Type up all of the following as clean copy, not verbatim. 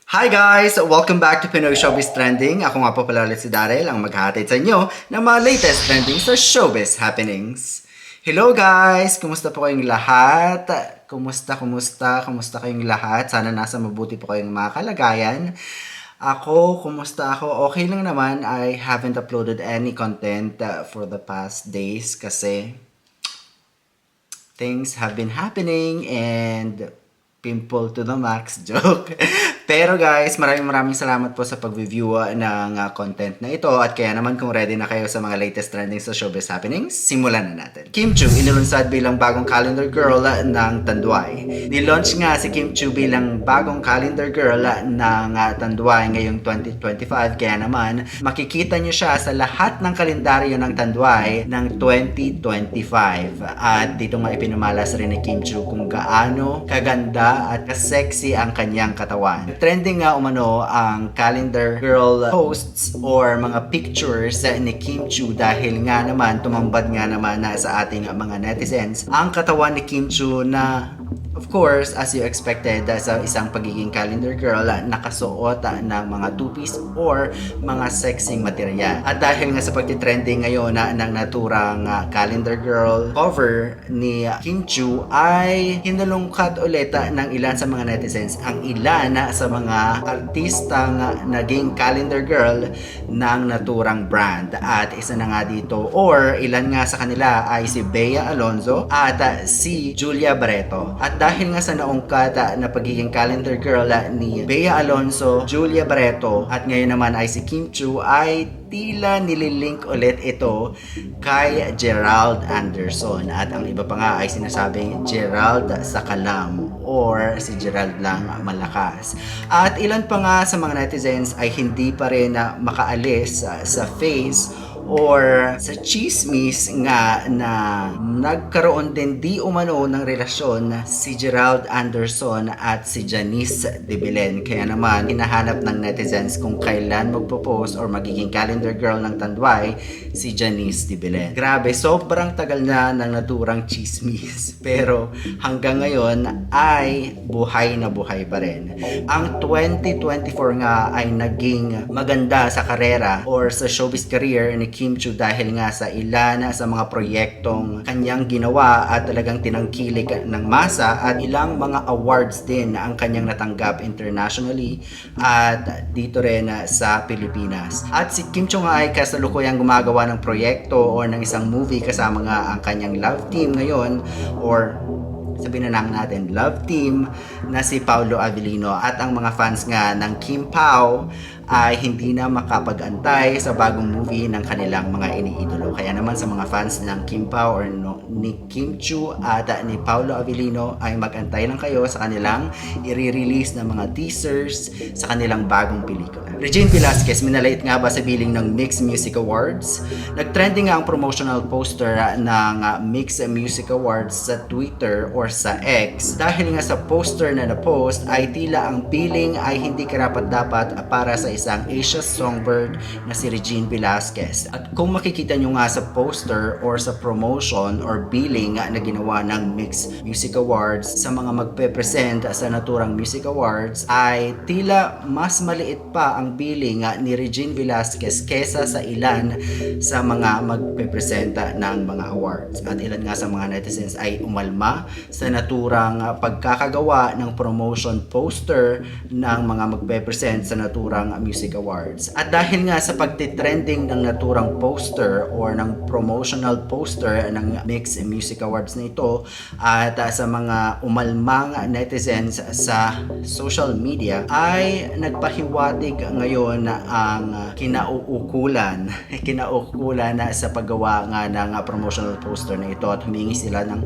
Hi guys! Welcome back to Pinoy Showbiz Trending. Ako nga po pala ulit si Daryl, ang maghahatid sa inyo ng mga latest trending sa showbiz happenings. Hello guys! Kumusta po kayong lahat? Kumusta kayong lahat? Sana nasa mabuti po kayong mga kalagayan. Kumusta ako? Okay lang naman. I haven't uploaded any content for the past days kasi things have been happening and pimple to the max joke. Pero guys, maraming salamat po sa pag-review ng content na ito at kaya naman kung ready na kayo sa mga latest trending sa showbiz happenings, simulan na natin. Kim Chiu inilunsad bilang bagong calendar girl ng Tanduay. Nilaunch nga si Kim Chiu bilang bagong calendar girl ng Tanduay ngayong 2025 kaya naman makikita nyo siya sa lahat ng kalendaryo ng Tanduay ng 2025. At dito nga ipinamalas rin ni Kim Chiu kung gaano kaganda at kasexy ang kanyang katawan. Trending nga umano ang calendar girl posts or mga pictures ni Kim Chiu dahil nga naman tumambad nga naman na sa ating mga netizens ang katawan ni Kim Chiu na of course, as you expected sa isang pagiging calendar girl, nakasuot ng mga two-piece or mga sexing material. At dahil nga sa pagtitrending ngayon ng naturang calendar girl cover ni Kim Chiu ay hinalungkat ulit ng ilan sa mga netizens ang ilan sa mga artistang naging calendar girl ng naturang brand. At isa na nga dito or ilan nga sa kanila ay si Bea Alonzo at si Julia Barreto. At dahil nga sa naungkat na pagiging calendar girl ni Bea Alonzo, Julia Barreto at ngayon naman ay si Kim Chiu ay tila nililink ulit ito kay Gerald Anderson at ang iba pa nga ay sinasabing Gerald Sakalam or si Gerald lang malakas. At ilan pa nga sa mga netizens ay hindi pa rin makaalis sa face or sa chismis nga na nagkaroon din di umano ng relasyon si Gerald Anderson at si Janice de Belen. Kaya naman hinahanap ng netizens kung kailan magpo-post or magiging calendar girl ng Tanduay si Janice de Belen. Grabe, sobrang tagal na ng naturang chismis pero hanggang ngayon ay buhay na buhay pa rin. Ang 2024 nga ay naging maganda sa karera or sa showbiz career ni Kim Chiu dahil nga sa ilan sa mga proyektong kanyang ginawa at talagang tinangkilik ng masa at ilang mga awards din ang kanyang natanggap internationally at dito rin sa Pilipinas. At si Kim Chiu nga ay kasalukuyang gumagawa ng proyekto or ng isang movie kasama nga ang kanyang love team ngayon or sabihin na natin love team na si Paolo Avellino at ang mga fans nga ng Kim Pao ay hindi na makapag-antay sa bagong movie ng kanilang mga iniidolo. Kaya naman sa mga fans ng Kim Pao or ni Kim Chiu at ni Paolo Avellino ay mag-antay lang kayo sa kanilang i-release na mga teasers sa kanilang bagong pelikula. Regine Velasquez, minalait nga ba sa billing ng Mix Music Awards? Nag-trending nga ang promotional poster ng Mix Music Awards sa Twitter or sa X dahil nga sa poster na na-post ay tila ang billing ay hindi karapat-dapat para sa isang Asia Songbird na si Regine Velasquez. At kung makikita nyo nga sa poster or sa promotion or billing na ginawa ng Mix Music Awards sa mga magpe-present sa naturang Music Awards ay tila mas maliit pa ang billing ni Regine Velasquez kesa sa ilan sa mga magpe-present ng mga awards. At ilan nga sa mga netizens ay umalma sa naturang pagkakagawa ng promotion poster ng mga magpe-present sa naturang Music Awards. At dahil nga sa pagtitrending ng naturang poster or ng promotional poster ng Mix Music Awards na ito at sa mga umalmang netizens sa social media ay nagpahiwatig ngayon ang kinauukulan sa paggawa nga ng promotional poster na ito at humingi sila ng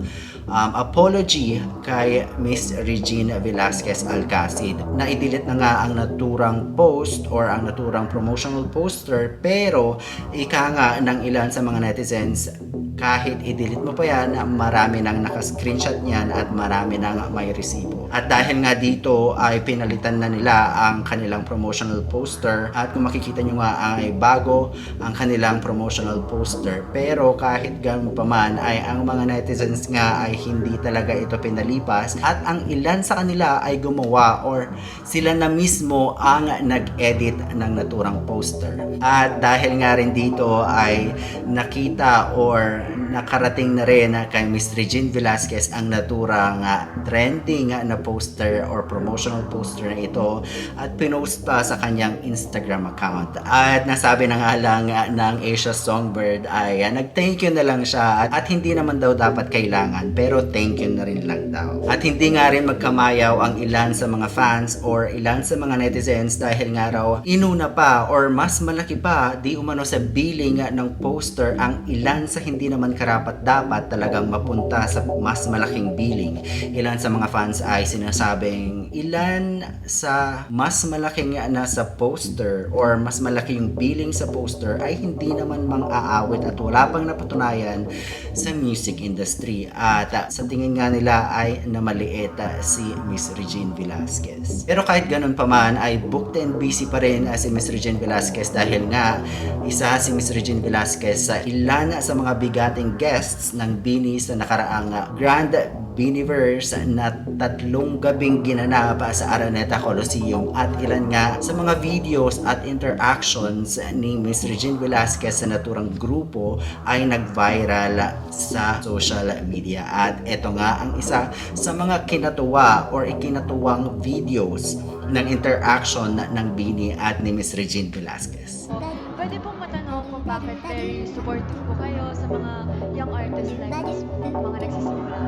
apology kay Miss Regine Velasquez Alcacid na i-delete na nga ang naturang post or ang naturang promotional poster pero ika nga ng ilan sa mga netizens kahit i-delete mo pa yan, marami nang naka-screenshot niyan at marami nang may resibo. At dahil nga dito ay pinalitan na nila ang kanilang promotional poster, at kung makikita nyo nga ay bago ang kanilang promotional poster. Pero kahit ganun pa man ay ang mga netizens nga ay hindi talaga ito pinalipas, at ang ilan sa kanila ay gumawa or sila na mismo ang nag-edit ng naturang poster. At dahil nga rin dito ay nakita or nakarating na rin kay Miss Regine Velasquez ang naturang trending na poster or promotional poster na ito, at pinost pa sa kanyang Instagram account. At nasabi na nga lang ng Asia Songbird ay nag-thank you na lang siya, at hindi naman daw dapat kailangan, pero thank you na rin lang daw. At hindi nga rin magkamayaw ang ilan sa mga fans or ilan sa mga netizens dahil nga raw inuna pa or mas malaki pa di umano sa billing ng poster ang ilan sa hindi naman karapat dapat talagang mapunta sa mas malaking billing. Ilan sa mga fans ay sinasabing ilan sa mas malaking nasa poster or mas malaki yung billing sa poster ay hindi naman mang-aawit at wala pang napatunayan sa music industry. At sa tingin nga nila ay namaliit si Miss Regine Velasquez. Pero kahit ganun pa man ay booked and busy pa rin si Miss Regine Velasquez, dahil nga isa si Miss Regine Velasquez sa ilan sa mga bigating guests ng BINI sa nakaraang Grand Biniverse na 3 gabing ginanap sa Araneta Coliseum, at ilan nga sa mga videos at interactions ni Miss Regine Velasquez sa naturang grupo ay nag-viral sa social media. At ito nga ang isa sa mga kinatuwa or ikinatuwang videos ng interaction ng BINI at ni Miss Regine Velasquez. Pwede pong matanong kung bakit very supportive po kayo sa mga young artists like us po, mga nagsisimula.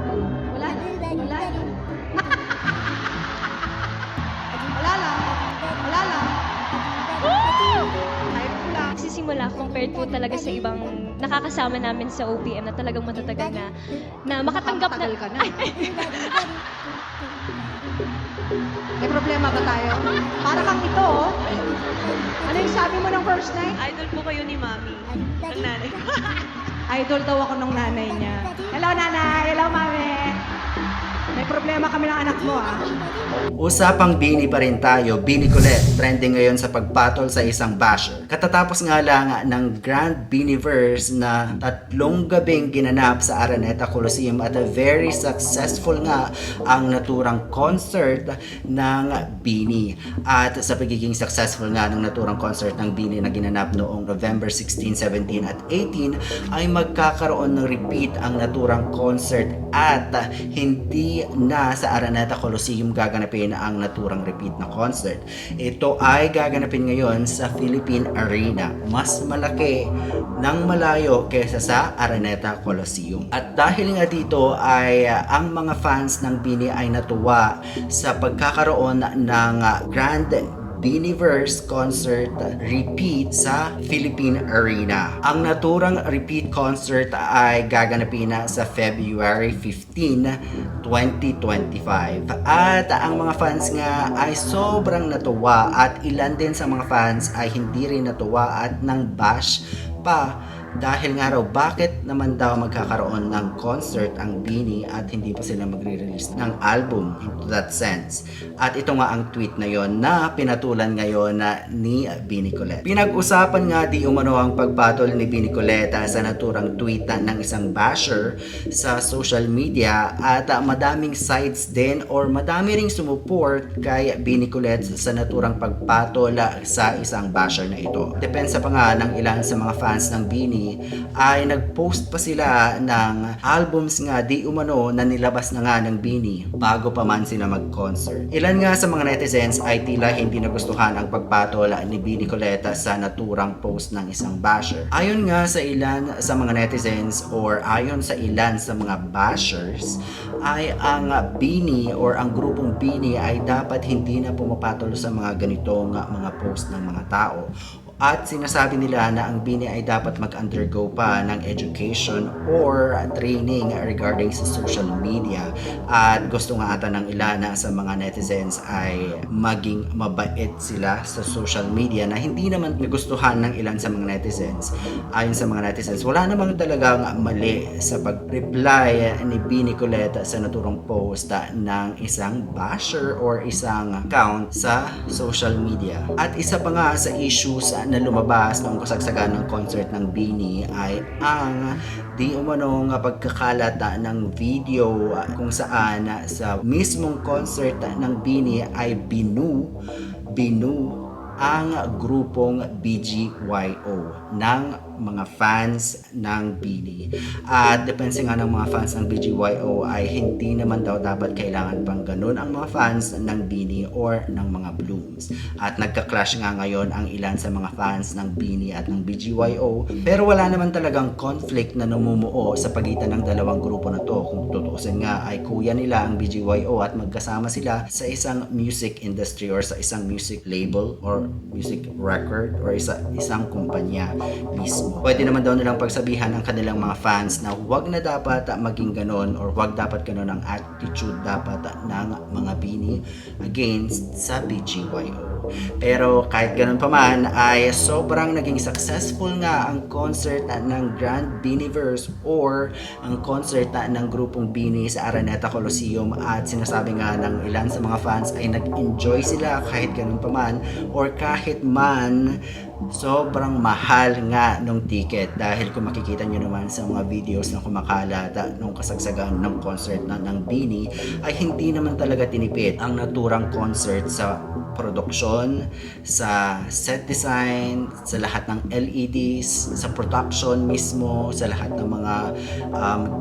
Wala lang. Wala lang. Wala lang. Wala lang. Ayun po lang. Nagsisimula compared po talaga sa ibang nakakasama namin sa OPM na talagang matatagal na makatanggap na. Matagal ka na. May problema ba tayo? Para kang ito, oh. Ano yung sabi mo ng first night? Idol po kayo ni Mami. Ng nanay ko. Idol daw ako ng nanay niya. Hello, nanay! Hello, mami! May problema kami ng anak mo, ah. Usapang BINI pa rin tayo. BINI Colette, trending ngayon sa pagpatol sa isang basher. Katatapos nga lang ng Grand Biniverse na 3 gabing ginanap sa Araneta Coliseum, at a very successful nga ang naturang concert ng BINI. At sa pagiging successful nga ng naturang concert ng BINI na ginanap noong November 16, 17 at 18 ay magkakaroon ng repeat ang naturang concert, at hindi na sa Araneta Coliseum gaganapin ang naturang repeat na concert. Ito ay gaganapin ngayon sa Philippine Arena. Mas malaki ng malayo kaysa sa Araneta Coliseum. At dahil nga dito ay ang mga fans ng BINI ay natuwa sa pagkakaroon ng Grand Biniverse concert repeat sa Philippine Arena. Ang naturang repeat concert ay gaganapin na sa February 15, 2025. At ang mga fans nga ay sobrang natuwa, at ilan din sa mga fans ay hindi rin natuwa at nang bash pa, dahil nga raw bakit naman daw magkakaroon ng concert ang BINI at hindi pa sila magre-release ng album into that sense. At ito nga ang tweet na yon na pinatulan ngayon ni BINI Colette. Pinag-usapan nga di umano ang pagpatol ni BINI Colette sa naturang tweet ng isang basher sa social media, at madaming sides din or madami ring sumuport kay BINI Colette sa naturang pagpatol sa isang basher na ito. Depensa pa nga ng ilan sa mga fans ng BINI ay nag-post pa sila ng albums nga di umano na nilabas na nga ng BINI bago pa man sila mag-concert. Ilan nga sa mga netizens ay tila hindi nagustuhan ang pagpatol ni BINI Colette sa naturang post ng isang basher. Ayon nga sa ilan sa mga netizens or ayon sa ilan sa mga bashers ay ang BINI or ang grupong BINI ay dapat hindi na pumapatol sa mga ganitong mga post ng mga tao, At sinasabi nila na ang BINI ay dapat mag-undergo pa ng education or training regarding sa social media. At gusto nga ata ng ilan na sa mga netizens ay maging mabait sila sa social media na hindi naman nagustuhan ng ilan sa mga netizens. Ayon sa mga netizens, wala namang talagang mali sa pag-reply ni BINI Colette sa naturang post ng isang basher or isang account sa social media. At isa pa nga sa issues na lumabas noong kasagsagan ng concert ng BINI ay ang di umanong pagkakalat ng video kung saan sa mismong concert ng BINI ay binu ang grupong BGYO ng mga fans ng BINI. At depensa nga ng mga fans ng BGYO ay hindi naman daw dapat kailangan pang ganun ang mga fans ng BINI or ng mga Blooms. At nagka-clash nga ngayon ang ilan sa mga fans ng BINI at ng BGYO, pero wala naman talagang conflict na namumuo sa pagitan ng dalawang grupo na to. Kung tutuusin nga ay kuya nila ang BGYO at magkasama sila sa isang music industry or sa isang music label or music record or isang kumpanya mismo. Pwede naman daw nilang pagsabihan ang kanilang mga fans na huwag na dapat maging ganon or huwag dapat ganon ang attitude dapat ng mga BINI against sa BGYO. Pero kahit ganon pa man ay sobrang naging successful nga ang concert ng Grand BINIverse or ang concert ng grupong BINI sa Araneta Coliseum at sinasabi nga ng ilan sa mga fans ay nag-enjoy sila kahit ganon pa man or kahit man sobrang mahal nga nung ticket dahil kung makikita nyo naman sa mga videos na kumakalat nung kasagsagan ng concert ng BINI ay hindi naman talaga tinipid ang naturang concert sa production, sa set design, sa lahat ng LEDs, sa production mismo, sa lahat ng mga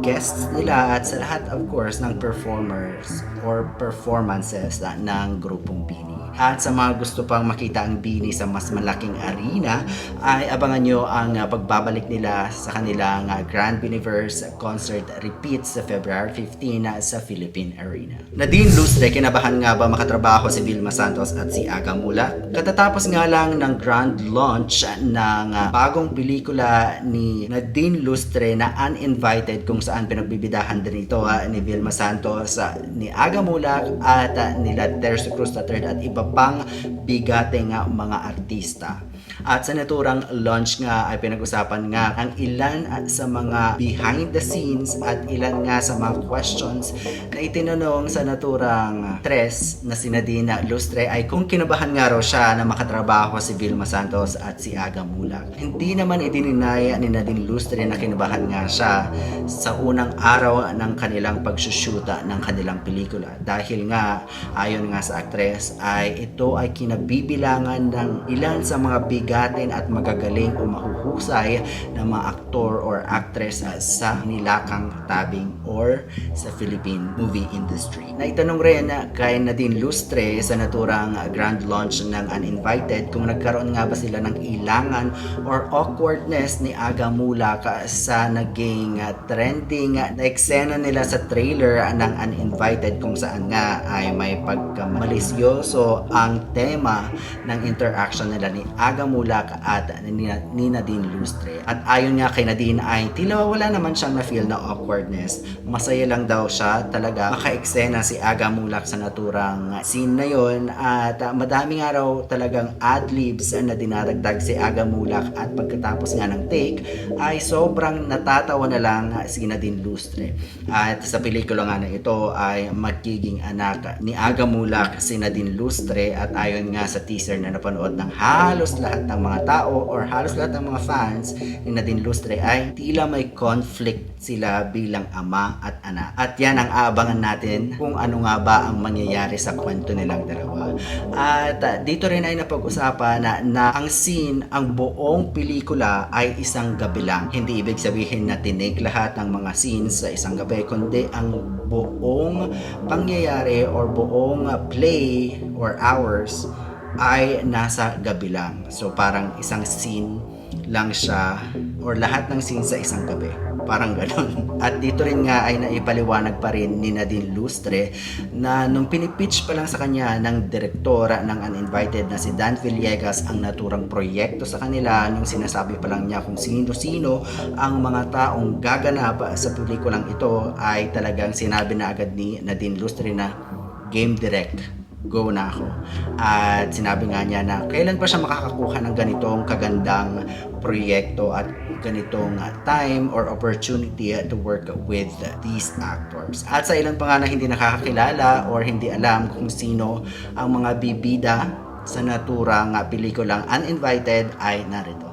guests nila at sa lahat of course ng performers or performances ng grupong BINI. At sa mga gusto pang makita ang BINI sa mas malaking arena ay abangan nyo ang pagbabalik nila sa kanilang Grand BINIverse concert repeat sa February 15 sa Philippine Arena. Nadine Lustre, kinabahan nga ba makatrabaho si Vilma Santos at si Aga Mula? Katatapos nga lang ng grand launch ng bagong pelikula ni Nadine Lustre na Uninvited kung saan pinagbibidahan din ito ni Vilma Santos, ni Aga Mula at nila Tercio Cruz III at iba pang bigating mga artista. At sa naturang launch nga ay pinag-usapan nga ang ilan sa mga behind the scenes at ilan nga sa mga questions na itinanong sa naturang tres na si Nadine Lustre ay kung kinabahan nga raw siya na makatrabaho si Vilma Santos at si Aga Mula. Hindi naman idininay ni Nadine Lustre na kinabahan nga siya sa unang araw ng kanilang pagsushoota ng kanilang pelikula dahil nga ayon nga sa aktres ay ito ay kinabibilangan ng ilan sa mga bigatin at magagaling o mahuhusay na mga aktor or actress sa nilakang tabing or sa Philippine movie industry. Naitanong rin kay Nadine Lustre sa naturang grand launch ng Uninvited kung nagkaroon nga ba sila ng ilangan or awkwardness ni Aga Mula sa naging trending na eksena nila sa trailer ng Uninvited kung saan nga ay may pagkamalisyoso ang tema ng interaction nila ni Aga Mula at ni Nadine Lustre. At ayon nga kay Nadine ay tila wala naman siyang na-feel na awkwardness. Masaya lang daw siya talaga maka-eksena si Aga Mula sa naturang scene na yon at madami nga raw talagang ad-libs na dinaragdag si Aga Mula at pagkatapos nga ng take ay sobrang natatawa na lang si Nadine Lustre. At sa pelikula nga na ito ay magiging anak ni Aga Mula si Nadine Lustre at ayon nga sa teaser na napanood ng halos lahat ng mga tao or halos lahat ng mga fans ni Nadine Lustre ay tila may conflict sila bilang ama at anak. At yan ang aabangan natin kung ano nga ba ang mangyayari sa kwento nilang dalawa. At dito rin ay napag-usapan na ang scene, ang buong pelikula ay isang gabi lang. Hindi ibig sabihin na tinake lahat ng mga scenes sa isang gabi, kundi ang buong pangyayari or buong play or hours ay nasa gabi lang. So parang isang scene lang siya or lahat ng scene sa isang gabi. Parang ganun. At dito rin nga ay naipaliwanag pa rin ni Nadine Lustre na nung pinipitch pa lang sa kanya ng direktora ng Uninvited na si Dan Villegas ang naturang proyekto sa kanila, nung sinasabi pa lang niya kung sino-sino ang mga taong gaganap sa pelikulang ito, ay talagang sinabi na agad ni Nadine Lustre na game direct, go na ako. At sinabi nga niya na kailan pa siya makakakuha ng ganitong kagandang proyekto at ganitong time or opportunity to work with these actors. At sa ilan pa nga na hindi nakakakilala or hindi alam kung sino ang mga bibida sa naturang pelikulang Uninvited, ay narito.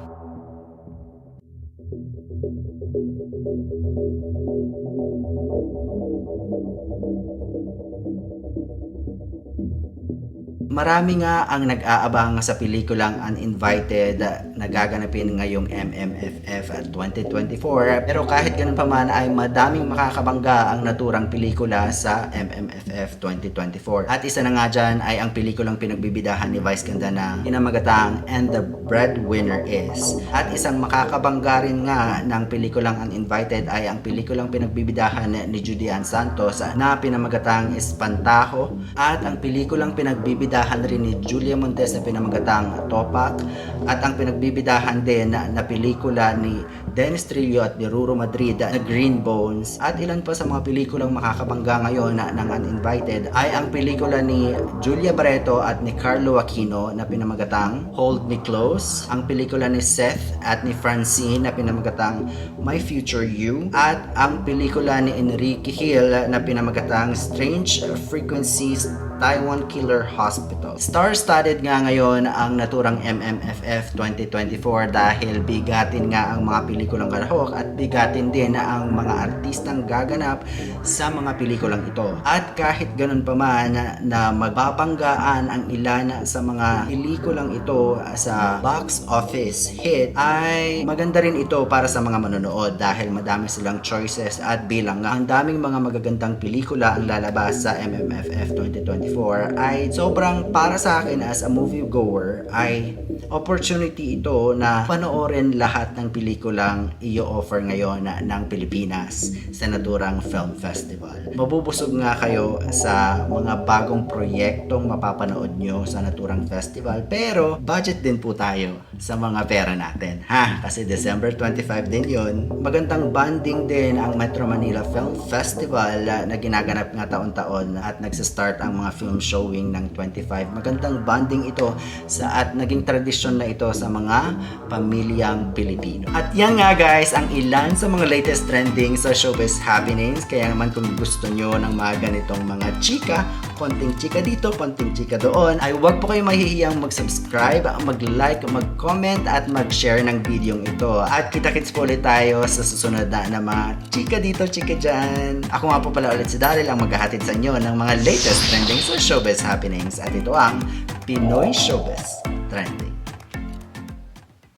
Marami nga ang nag-aabang sa pelikulang Uninvited na gaganapin ngayong MMFF 2024. Pero kahit ganun pa man ay madaming makakabangga ang naturang pelikula sa MMFF 2024. At isa na nga dyan ay ang pelikulang pinagbibidahan ni Vice Ganda na pinamagatang And the Breadwinner Is. At isang makakabangga rin nga ng pelikulang Uninvited ay ang pelikulang pinagbibidahan ni Julian Santos na pinamagatang Espantajo, at ang pelikulang pinagbibidahan rin ni Julia Montes na pinamagatang Topak, at ang pinagbibidahan din na pelikula ni Dennis Trillo at ni Ruro Madrid na Green Bones. At ilan pa sa mga pelikulang makakabangga ngayon ng Uninvited ay ang pelikula ni Julia Barreto at ni Carlo Aquino na pinamagatang Hold Me Close, ang pelikula ni Seth at ni Francine na pinamagatang My Future You, at ang pelikula ni Enrique Hill na pinamagatang Strange Frequencies Taiwan Killer Hospital. Star-studded nga ngayon ang naturang MMFF 2024 dahil bigatin nga ang mga pelikulang kalahok at bigatin din ang mga artistang gaganap sa mga pelikulang ito. At kahit ganun pa man na magbabanggaan ang ilan sa mga pelikulang ito sa box office hit, ay maganda rin ito para sa mga manonood dahil madami silang choices at bilang nga ang daming mga magagandang pelikula ang lalabas sa MMFF 2024 ay sobrang, para sa akin as a movie goer, ay opportunity ito na panoorin lahat ng pelikulang i-offer ngayon ng Pilipinas sa naturang film festival. Mabubusog nga kayo sa mga bagong proyektong mapapanood nyo sa naturang festival, pero budget din po tayo sa mga pera natin, ha? Kasi December 25 din yun. Magandang banding din ang Metro Manila Film Festival na ginaganap nga taon-taon at nagsistart ang mga film showing ng 25. Magandang banding ito at naging tradisyon na ito sa mga pamilyang Pilipino. At yan nga guys, ang ilan sa mga latest trending sa showbiz happenings. Kaya naman kung gusto nyo ng mga ganitong mga chika, konting chika dito, konting chika doon, ay huwag po kayo mahihiyang mag-subscribe, mag-like, mag-comment at mag-share ng videong ito. At kita-kits po ulit tayo sa susunod na mga chika dito, chika dyan. Ako nga po pala ulit si Daryl, ang maghahatid sa inyo ng mga latest trending sa showbiz happenings. At ito ang Pinoy Showbiz Trending.